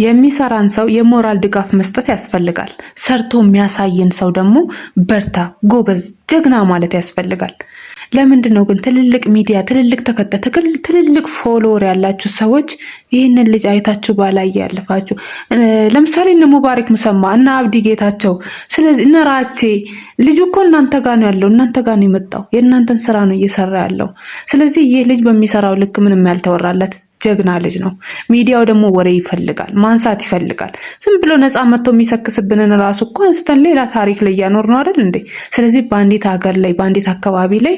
የሚሰራን ሰው የሞራል ድጋፍ መስጠት ያስፈልጋል። ሰርቶ የሚያሳየን ሰው ደግሞ በርታ፣ ጎበዝ፣ ጀግና ማለት ያስፈልጋል። ለምንድን ነው ግን ትልልቅ ሚዲያ፣ ትልልቅ ተከታይ፣ ትልልቅ ፎሎወር ያላችሁ ሰዎች ይህንን ልጅ አይታችሁ ባላየ ያለፋችሁ? ለምሳሌ እነ ሙባረክ ሙሰማ እና አብዲ ጌታቸው፣ ስለዚህ እነ ራቼ ልጁ እኮ እናንተ ጋር ነው ያለው፣ እናንተ ጋር ነው የመጣው፣ የእናንተን ስራ ነው እየሰራ ያለው። ስለዚህ ይህ ልጅ በሚሰራው ልክ ምንም ያልተወራለት ጀግና ልጅ ነው። ሚዲያው ደግሞ ወሬ ይፈልጋል፣ ማንሳት ይፈልጋል። ዝም ብሎ ነፃ መጥቶ የሚሰክስብንን ራሱ እኮ አንስተን ሌላ ታሪክ ላይ እያኖር ነው አይደል እንዴ? ስለዚህ በአንዲት ሀገር ላይ በአንዲት አካባቢ ላይ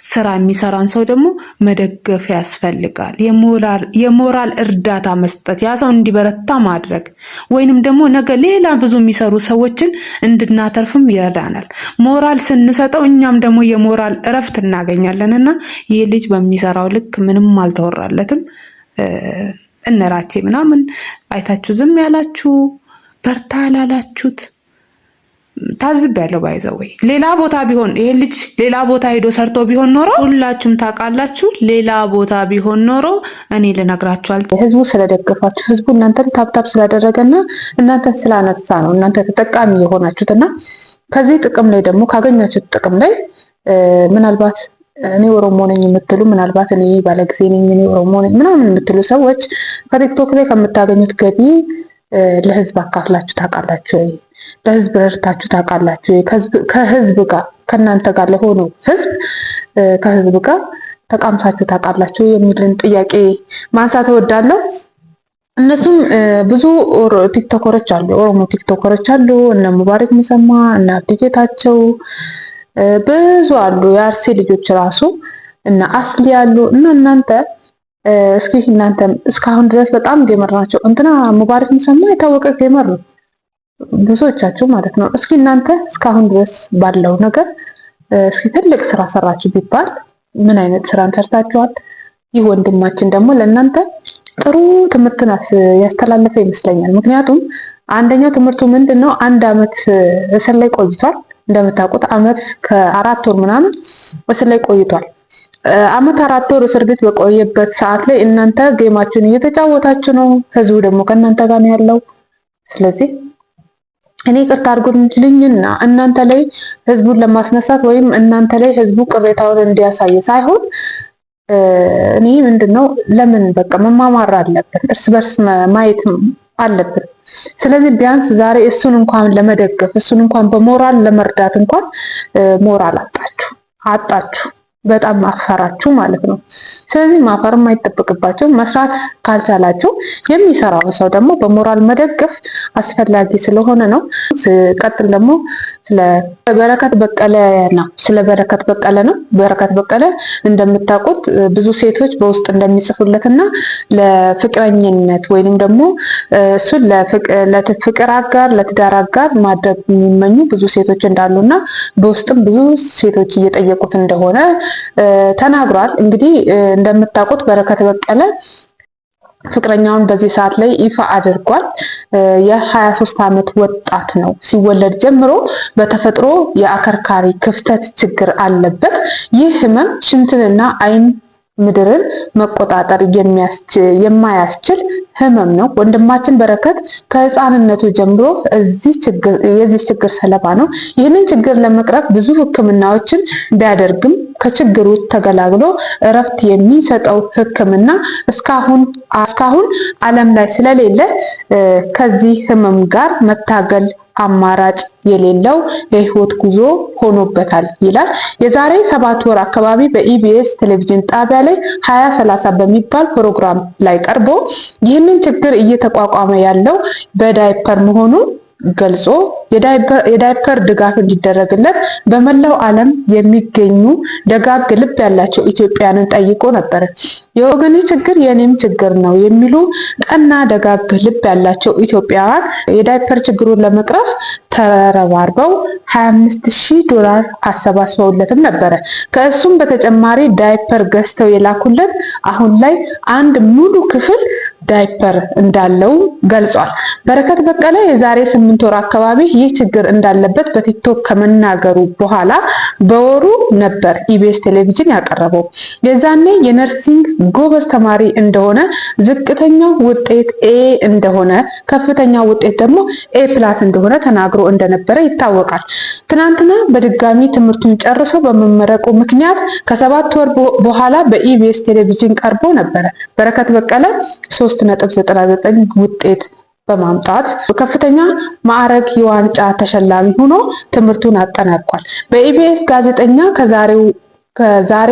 ስራ የሚሰራን ሰው ደግሞ መደገፍ ያስፈልጋል። የሞራል እርዳታ መስጠት፣ ያ ሰው እንዲበረታ ማድረግ፣ ወይንም ደግሞ ነገ ሌላ ብዙ የሚሰሩ ሰዎችን እንድናተርፍም ይረዳናል። ሞራል ስንሰጠው እኛም ደግሞ የሞራል እረፍት እናገኛለን። እና ይህ ልጅ በሚሰራው ልክ ምንም አልተወራለትም። እነራቼ ምናምን አይታችሁ ዝም ያላችሁ፣ በርታ ያላላችሁት ታዝቤያለሁ። ባይዘወይ ሌላ ቦታ ቢሆን ይሄ ልጅ ሌላ ቦታ ሄዶ ሰርቶ ቢሆን ኖሮ ሁላችሁም ታውቃላችሁ። ሌላ ቦታ ቢሆን ኖሮ እኔ ልነግራችኋል። ህዝቡ ስለደገፋችሁ፣ ህዝቡ እናንተን ታብታብ ስላደረገና እናንተን ስላነሳ ነው እናንተ ተጠቃሚ የሆናችሁትና ከዚህ ጥቅም ላይ ደግሞ ካገኛችሁት ጥቅም ላይ ምናልባት እኔ ኦሮሞ ነኝ የምትሉ፣ ምናልባት እኔ ባለጊዜ ነኝ፣ እኔ ኦሮሞ ነኝ ምናምን የምትሉ ሰዎች ከቲክቶክ ላይ ከምታገኙት ገቢ ለህዝብ አካፍላችሁ ታውቃላችሁ ወይ? ለህዝብ ረድታችሁ ታውቃላችሁ ወይ? ከህዝብ ጋር ከእናንተ ጋር ለሆነው ህዝብ ከህዝብ ጋር ተቃምሳችሁ ታውቃላችሁ የሚልን ጥያቄ ማንሳት እወዳለሁ። እነሱም ብዙ ቲክቶከሮች አሉ፣ ኦሮሞ ቲክቶከሮች አሉ። እነ ሙባረክ ሙሰማ እና አብዲ ጌታቸው ብዙ አሉ። የአርሲ ልጆች ራሱ እና አስሊ ያሉ እና እናንተ እስኪ እናንተ እስካሁን ድረስ በጣም ጌመር ናቸው። እንትና ሙባረክ ሙሰማ የታወቀ ጌመር ነው፣ ብዙዎቻችሁ ማለት ነው። እስኪ እናንተ እስካሁን ድረስ ባለው ነገር እስኪ ትልቅ ስራ ሰራችሁ ቢባል ምን አይነት ስራን ሰርታችኋል? ይህ ወንድማችን ደግሞ ለእናንተ ጥሩ ትምህርትን ያስተላለፈ ይመስለኛል። ምክንያቱም አንደኛው ትምህርቱ ምንድነው? 1 ዓመት እስር ላይ ቆይቷል። እንደምታውቁት ዓመት ከ4 ወር ምናምን እስር ላይ ቆይቷል። ዓመት 4 ወር እስር ቤት በቆየበት ሰዓት ላይ እናንተ ጌማችሁን እየተጫወታችሁ ነው። ህዝቡ ደግሞ ከእናንተ ጋር ነው ያለው። ስለዚህ እኔ ይቅርታ አድርጉልኝና እናንተ ላይ ህዝቡን ለማስነሳት ወይም እናንተ ላይ ህዝቡ ቅሬታውን እንዲያሳይ ሳይሆን እኔ ምንድነው ለምን በቃ መማማር አለብን፣ እርስ በርስ ማየት አለብን። ስለዚህ ቢያንስ ዛሬ እሱን እንኳን ለመደገፍ እሱን እንኳን በሞራል ለመርዳት እንኳን ሞራል አጣችሁ፣ በጣም አፈራችሁ ማለት ነው። ስለዚህ ማፈርም አይጠበቅባችሁ። መስራት ካልቻላችሁ የሚሰራውን ሰው ደግሞ በሞራል መደገፍ አስፈላጊ ስለሆነ ነው። ቀጥል ደግሞ ስለ በረከት በቀለ ነው። በረከት በቀለ እንደምታውቁት ብዙ ሴቶች በውስጥ እንደሚጽፉለትና ለፍቅረኝነት ወይንም ደግሞ እሱን ለፍቅር አጋር ለትዳር አጋር ማድረግ የሚመኙ ብዙ ሴቶች እንዳሉና በውስጥም ብዙ ሴቶች እየጠየቁት እንደሆነ ተናግሯል። እንግዲህ እንደምታውቁት በረከት በቀለ ፍቅረኛውን በዚህ ሰዓት ላይ ይፋ አድርጓል። የ23 ዓመት ወጣት ነው። ሲወለድ ጀምሮ በተፈጥሮ የአከርካሪ ክፍተት ችግር አለበት። ይህ ህመም ሽንትንና አይን ምድርን መቆጣጠር የማያስችል ህመም ነው። ወንድማችን በረከት ከህፃንነቱ ጀምሮ የዚህ ችግር ሰለባ ነው። ይህንን ችግር ለመቅረፍ ብዙ ህክምናዎችን ቢያደርግም ከችግሩ ተገላግሎ እረፍት የሚሰጠው ህክምና እስካሁን ዓለም ላይ ስለሌለ ከዚህ ህመም ጋር መታገል አማራጭ የሌለው የህይወት ጉዞ ሆኖበታል ይላል። የዛሬ 7 ወር አካባቢ በኢቢኤስ ቴሌቪዥን ጣቢያ ላይ 2030 በሚባል ፕሮግራም ላይ ቀርቦ ይህንን ችግር እየተቋቋመ ያለው በዳይፐር መሆኑን ገልጾ የዳይፐር ድጋፍ እንዲደረግለት በመላው ዓለም የሚገኙ ደጋግ ልብ ያላቸው ኢትዮጵያንን ጠይቆ ነበር። የወገኔ ችግር የኔም ችግር ነው የሚሉ ቀና ደጋግ ልብ ያላቸው ኢትዮጵያውያን የዳይፐር ችግሩን ለመቅረፍ ተረባርበው $25,000 አሰባስበውለትም ነበረ። ከእሱም በተጨማሪ ዳይፐር ገዝተው የላኩለት አሁን ላይ አንድ ሙሉ ክፍል ዳይፐር እንዳለው ገልጿል። በረከት በቀለ የዛሬ 8 ወር አካባቢ ይህ ችግር እንዳለበት በቲክቶክ ከመናገሩ በኋላ በወሩ ነበር ኢቢኤስ ቴሌቪዥን ያቀረበው። የዛኔ የነርሲንግ ጎበዝ ተማሪ እንደሆነ፣ ዝቅተኛው ውጤት ኤ እንደሆነ፣ ከፍተኛው ውጤት ደግሞ ኤ ፕላስ እንደሆነ ተናግሮ እንደነበረ ይታወቃል። ትናንትና በድጋሚ ትምህርቱን ጨርሶ በመመረቁ ምክንያት ከ7 ወር በኋላ በኢቢኤስ ቴሌቪዥን ቀርቦ ነበረ። በረከት በቀለ 3.99 ውጤት በማምጣት ከፍተኛ ማዕረግ የዋንጫ ተሸላሚ ሆኖ ትምህርቱን አጠናቋል። በኢቢኤስ ጋዜጠኛ ከዛሬ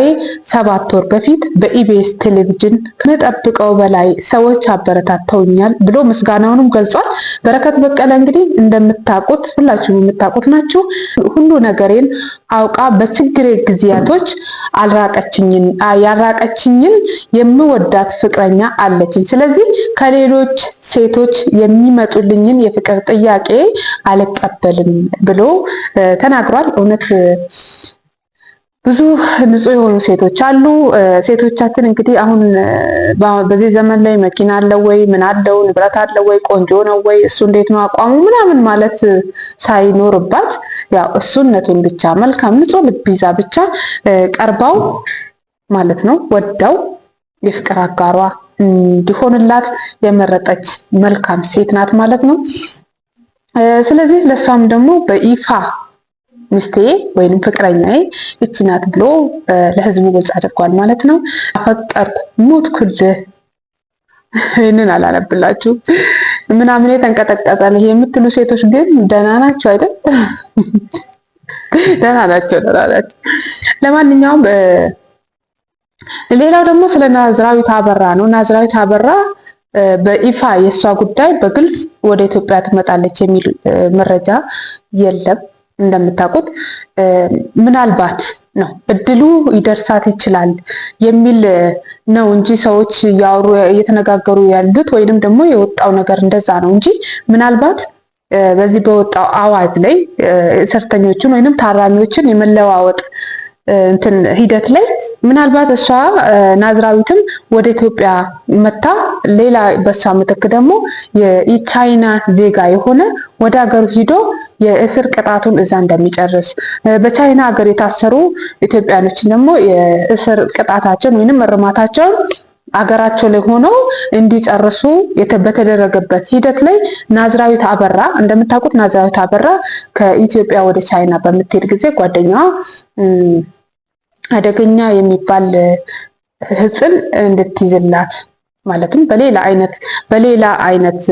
7 ወር በፊት በኢቢኤስ ቴሌቪዥን ከመጠብቀው በላይ ሰዎች አበረታተውኛል ብሎ ምስጋናውንም ገልጿል። በረከት በቀለ እንግዲህ እንደምታውቁት ሁላችሁም የምታውቁት ናችሁ። ሁሉ ነገሬን አውቃ በችግሬ ጊዜያቶች ያራቀችኝን የምወዳት ፍቅረኛ አለችኝ። ስለዚህ ከሌሎች ሴቶች የሚመጡልኝን የፍቅር ጥያቄ አልቀበልም ብሎ ተናግሯል። እውነት ብዙ ንጹህ የሆኑ ሴቶች አሉ። ሴቶቻችን እንግዲህ አሁን በዚህ ዘመን ላይ መኪና አለው ወይ፣ ምን አለው፣ ንብረት አለው ወይ፣ ቆንጆ ነው ወይ፣ እሱ እንዴት ነው አቋሙ ምናምን ማለት ሳይኖርባት ያው እሱነቱን ብቻ መልካም ንጹህ ልብ ይዛ ብቻ ቀርባው ማለት ነው ወዳው የፍቅር አጋሯ እንዲሆንላት የመረጠች መልካም ሴት ናት ማለት ነው። ስለዚህ ለሷም ደግሞ በይፋ ሚስቴ ወይንም ፍቅረኛዬ እቺ ናት ብሎ ለህዝቡ ግልጽ አድርጓል ማለት ነው። አፈቀርኩ ሞትኩልህ ይህንን አላነብላችሁ ምናምን የተንቀጠቀጠል የምትሉ ሴቶች ግን ደህና ናቸው አይደል? ደህና ናቸው። ለማንኛውም ሌላው ደግሞ ስለ ናዝራዊት አበራ ነው። ናዝራዊት አበራ በይፋ የእሷ ጉዳይ በግልጽ ወደ ኢትዮጵያ ትመጣለች የሚል መረጃ የለም። እንደምታውቁት ምናልባት ነው እድሉ ይደርሳት ይችላል የሚል ነው እንጂ ሰዎች እየተነጋገሩ ያሉት ወይንም ደግሞ የወጣው ነገር እንደዛ ነው እንጂ ምናልባት በዚህ በወጣው አዋጅ ላይ እስረኞችን ወይንም ታራሚዎችን የመለዋወጥ ሂደት ላይ ምናልባት እሷ ናዝራዊትም ወደ ኢትዮጵያ መታ ሌላ በሷ ምትክ ደግሞ የቻይና ዜጋ የሆነ ወደ ሀገሩ ሂዶ የእስር ቅጣቱን እዛ እንደሚጨርስ በቻይና ሀገር የታሰሩ ኢትዮጵያኖችን ደግሞ የእስር ቅጣታቸውን ወይንም እርማታቸውን አገራቸው ላይ ሆነው እንዲጨርሱ በተደረገበት ሂደት ላይ ናዝራዊት አበራ እንደምታውቁት ናዝራዊት አበራ ከኢትዮጵያ ወደ ቻይና በምትሄድ ጊዜ ጓደኛዋ አደገኛ የሚባል ህጽን እንድትይዝላት ማለትም በሌላ አይነት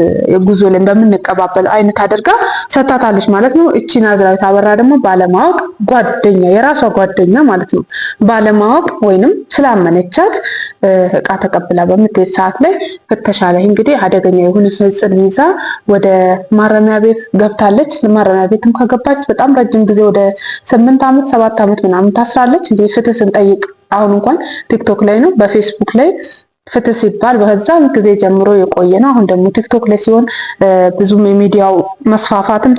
ጉዞ ላይ በምንቀባበለው አይነት አድርጋ ሰጣታለች ማለት ነው። እቺ ናዝራዊት አበራ ደግሞ ባለማወቅ ጓደኛ የራሷ ጓደኛ ማለት ነው ባለማወቅ ወይንም ስላመነቻት እቃ ተቀብላ በምትሄድ ሰዓት ላይ ፍተሻ ላይ እንግዲህ አደገኛ የሆነ ህጽን ይዛ ወደ ማረሚያ ቤት ገብታለች። ማረሚያ ቤትም ከገባች በጣም ረጅም ጊዜ ወደ 8 ዓመት 7 ዓመት ምናምን ታስራለች። እንግዲህ ፍትህ ስንጠይቅ አሁን እንኳን ቲክቶክ ላይ ነው በፌስቡክ ላይ ፍትህ ሲባል በዛም ጊዜ ጀምሮ የቆየ ነው። አሁን ደግሞ ቲክቶክ ላይ ሲሆን ብዙም የሚዲያው መስፋፋትም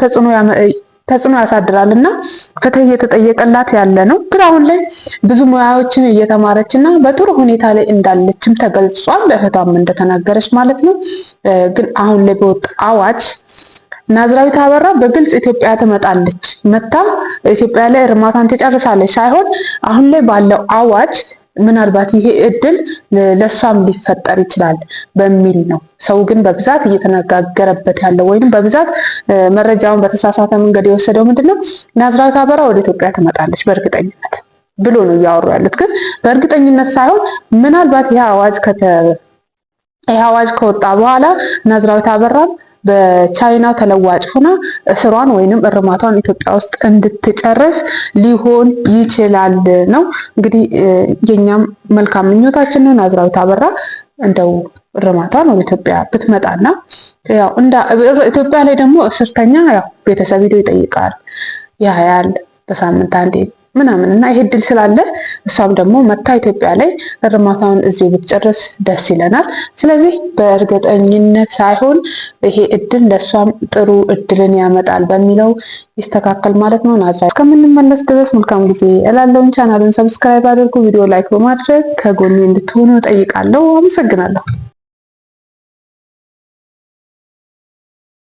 ተጽዕኖ ያሳድራል እና ፍትህ እየተጠየቀላት ያለ ነው። ግን አሁን ላይ ብዙ ሙያዎችን እየተማረች እና በጥሩ ሁኔታ ላይ እንዳለችም ተገልጿል። እህቷም እንደተናገረች ማለት ነው። ግን አሁን ላይ በወጣ አዋጅ ናዝራዊት አበራ በግልጽ ኢትዮጵያ ትመጣለች፣ መታ ኢትዮጵያ ላይ እርማታን ትጨርሳለች ሳይሆን አሁን ላይ ባለው አዋጅ ምናልባት ይሄ እድል ለሷም ሊፈጠር ይችላል በሚል ነው ሰው ግን በብዛት እየተነጋገረበት ያለው ወይንም በብዛት መረጃውን በተሳሳተ መንገድ የወሰደው ምንድነው ናዝራዊት አበራ ወደ ኢትዮጵያ ትመጣለች በእርግጠኝነት ብሎ ነው እያወሩ ያሉት። ግን በእርግጠኝነት ሳይሆን ምናልባት ይሄ አዋጅ ከወጣ በኋላ ናዝራዊት አበራ በቻይና ተለዋጭ ሆና እስሯን ወይንም እርማቷን ኢትዮጵያ ውስጥ እንድትጨርስ ሊሆን ይችላል ነው እንግዲህ የኛም መልካም ምኞታችን ነው። ናዝራዊት አበራ እንደው እርማቷን ወደ ኢትዮጵያ ብትመጣና ያው ኢትዮጵያ ላይ ደግሞ እስርተኛ ያው ቤተሰብ ሄዶ ይጠይቃል ያያል በሳምንት አንዴ ምናምን እና ይሄ እድል ስላለ እሷም ደግሞ መታ ኢትዮጵያ ላይ እርማታውን እዚሁ ብትጨርስ ደስ ይለናል። ስለዚህ በእርግጠኝነት ሳይሆን ይሄ እድል ለእሷም ጥሩ እድልን ያመጣል በሚለው ይስተካከል ማለት ነው። ናዝራዊት እስከምንመለስ ድረስ መልካም ጊዜ እላለሁኝ። ቻናሉን ሰብስክራይብ አድርጉ፣ ቪዲዮ ላይክ በማድረግ ከጎኔ እንድትሆኑ እጠይቃለሁ። አመሰግናለሁ።